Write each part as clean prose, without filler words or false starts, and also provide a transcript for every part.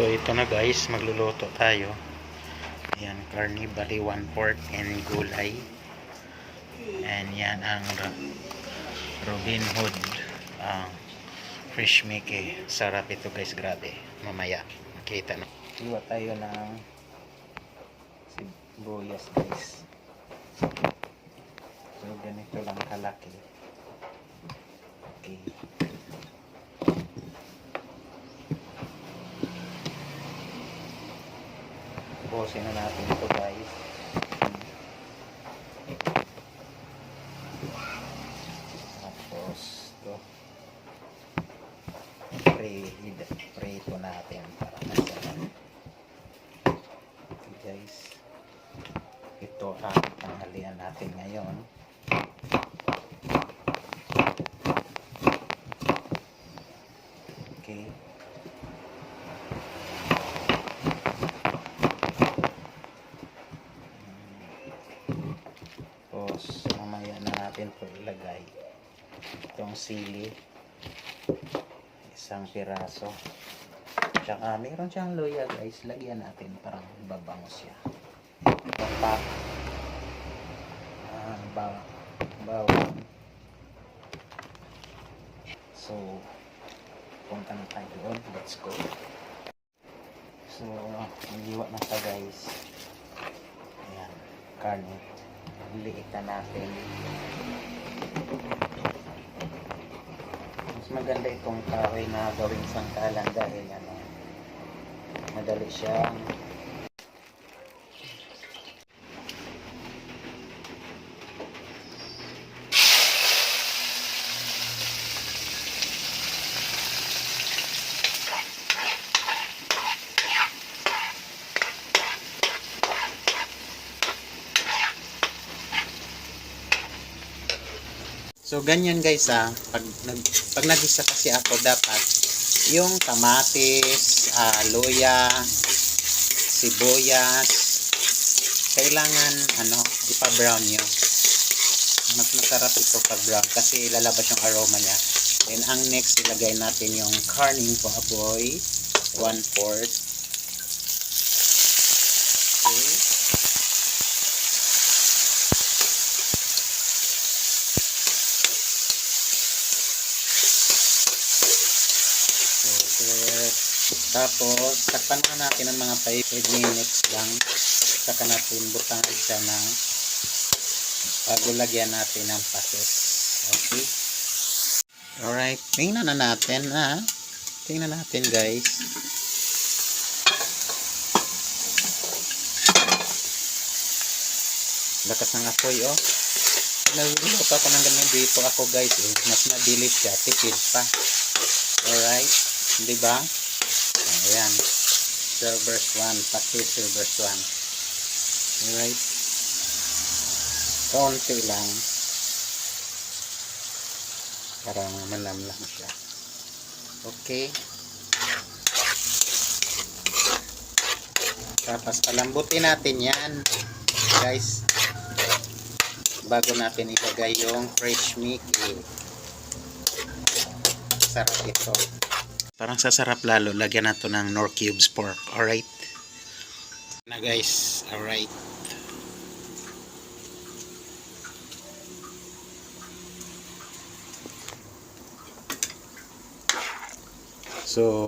So ito na guys, magluluto tayo. Ayan, karne, bali 1/4 and gulay. And yan ang Robin Hood fish Mickey. Sarap ito guys, grabe. Mamaya, makita na. Iwa tayo ng sibuyas guys. So ganito lang kalaki. Okay. Bukasin na natin ito guys. Tapos ito prito natin para masarap. Okay guys, ito ang tanghalian natin ngayon. Okay, tapos mamaya na natin ito ilagay itong sili, isang piraso, tsaka meron siyang luya guys, lagyan natin parang babango siya. Bawang. So punta na tayo doon, let's go. So magiwa na ta guys. Ayan, karne liitan natin. Mas maganda itong kahoy na gawing sangkalan dahil madali siyang So ganyan guys pag nagisa kasi ako, dapat yung kamatis, luya, sibuyas, kailangan ipa-brown nyo. Mas masarap ito pa-brown kasi lalabas yung aroma niya. Then ang next, ilagay natin yung karning baboy, 1/4. Okay. Tapos takpan na natin ng mga 5 minutes lang, saka natin butangan siya ng bago lagyan natin ng patis. Okay, alright, tingnan na natin guys. Lakas ng apoy nagluluto ako ng ganyan dito ako guys, mas mabilis siya, tipid pa. Alright, diba? Ayan, silver's 1, patis silver's 1. Alright, kaunti lang para malamlam siya. Okay, tapos palambutin natin yan guys bago natin ilagay yung fresh Mickey. Sarap ito. Parang sasarap lalo, lagyan nato ng Knorr cubes pork. Alright na guys, alright. So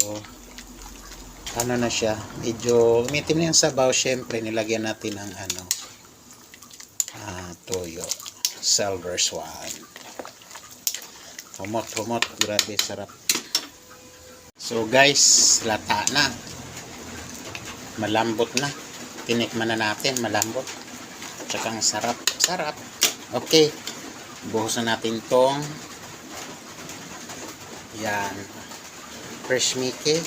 na siya, medyo umitim na yung sabaw. Syempre nilagyan natin ng toyo, silver's 1. Humot, grabe sarap. So guys, lata na, malambot na, tinikman na natin, malambot at saka ang sarap. Okay, buhos na natin tong yan fresh Mickey.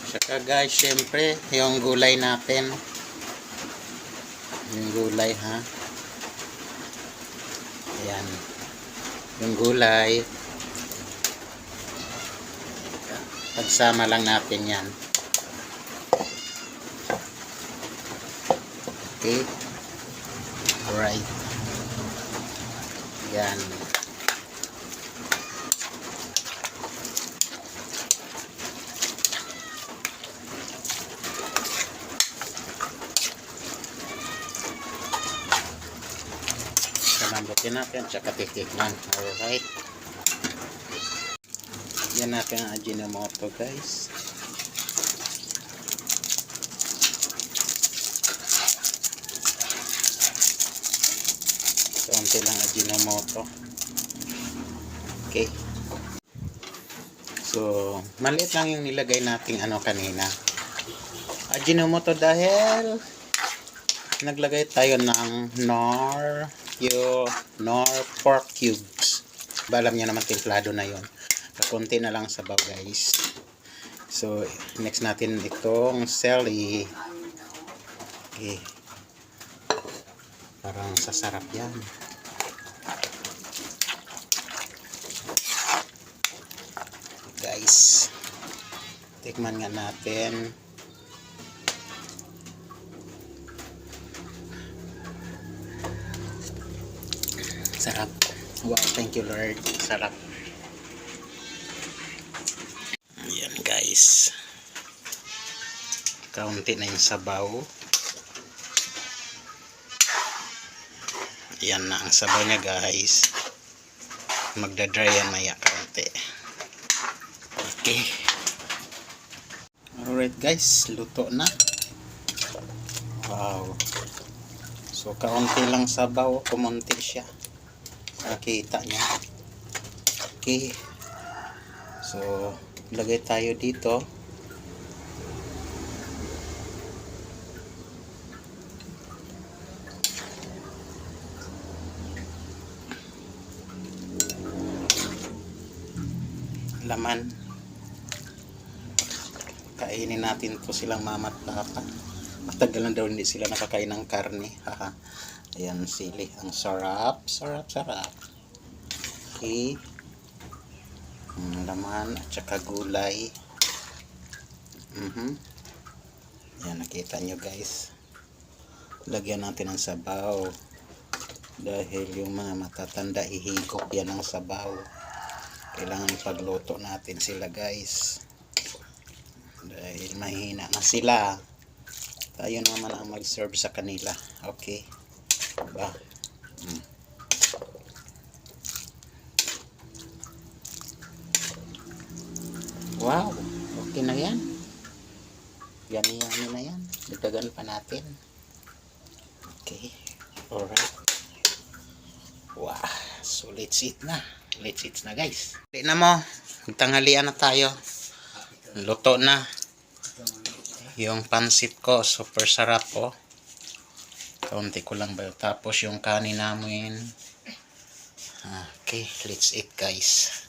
Saka guys, syempre yung gulay natin, yung gulay Ayan. Yung gulay. Pagsama lang natin yan. Okay. Alright. Yan. Kalambutin natin, tsaka titikman. Alright. Yan natin ang Ajinomoto, guys. Konti lang Ajinomoto. Okay. So, maliit lang yung nilagay nating ano kanina. Ajinomoto dahil naglagay tayo ng Knorr pork cubes. Alam niya naman templado na yon. Konti na lang sabaw, guys. So, next natin itong celery. Okay. Parang sasarap yan. Guys, tikman nga natin. Sarap. Wow, thank you Lord. Sarap. Ayan guys. Kaunti na yung sabaw. Yan na ang sabaw niya guys. Magdadry yan maya kaunti. Okay. Alright guys, luto na. Wow. So kaunti lang sabaw, kumunti siya. Nakita niya. Okay. So lagay tayo dito. Laman. Kainin natin to silang mama at papa. Matagal na daw hindi sila nakakain ng karne. Haha. Ayan sili. Ang sarap. Sarap, sarap. Okay. Laman at saka gulay. Ayan, nakita nyo guys. Lagyan natin ng sabaw. Dahil yung mga matatanda ihigop yan ng sabaw. Kailangan pagluto natin sila guys. Dahil mahina na sila. Tayo naman ang mag-serve sa kanila. Okay. Diba? Wow. Okay na yan. Yummy na yan. Dagdagan pa natin. Okay. Alright. Wow. So let's eat na. Let's eat na guys. Hindi na mo. Tanghalian na tayo. Luto na. Yung pansit ko. Super sarap po. Kaunti ko lang ba. Tapos yung kanin namin. Okay. Let's eat guys.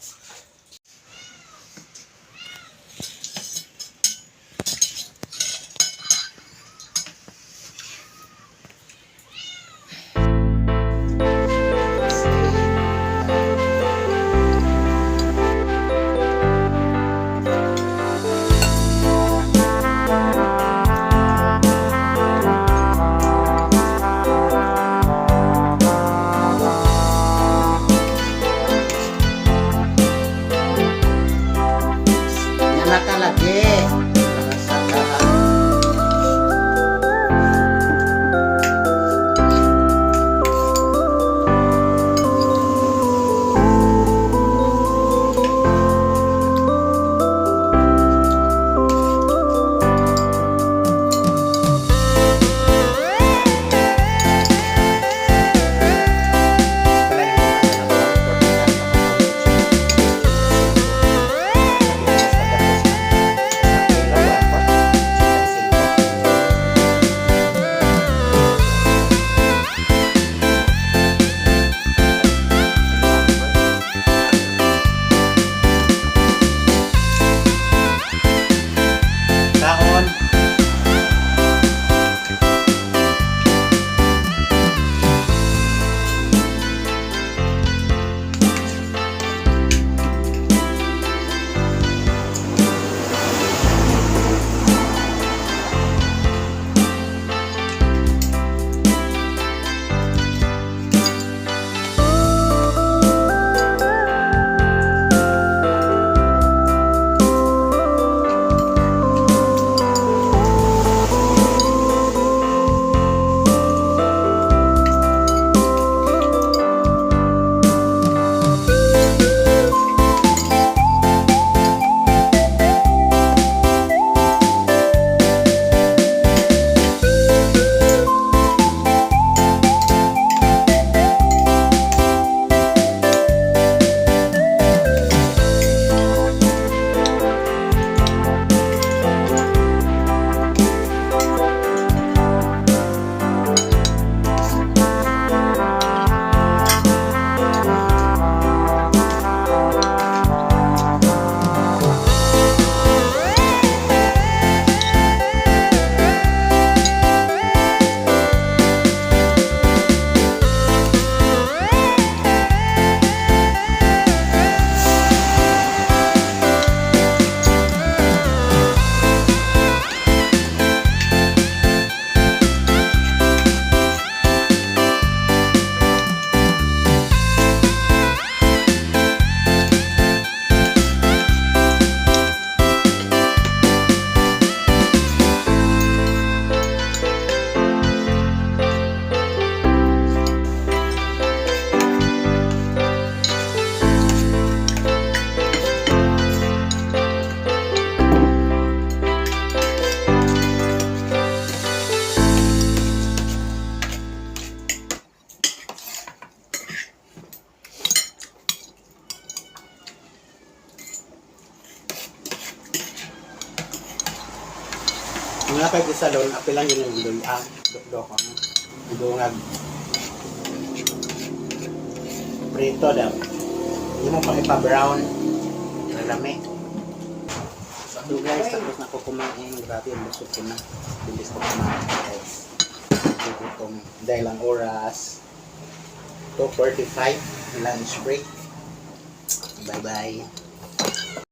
Mga kay sa salon, apilan yun yung lulang. Dok-dok ang dungag. Prito daw. Hindi mo pang ipa-brown. Lalami. So guys, tapos na ko kumain. Grabe, ang busog ko na. Bilis ko kumain guys. Gutom. Dahil ang oras. 2:45. Lunch break. Bye-bye.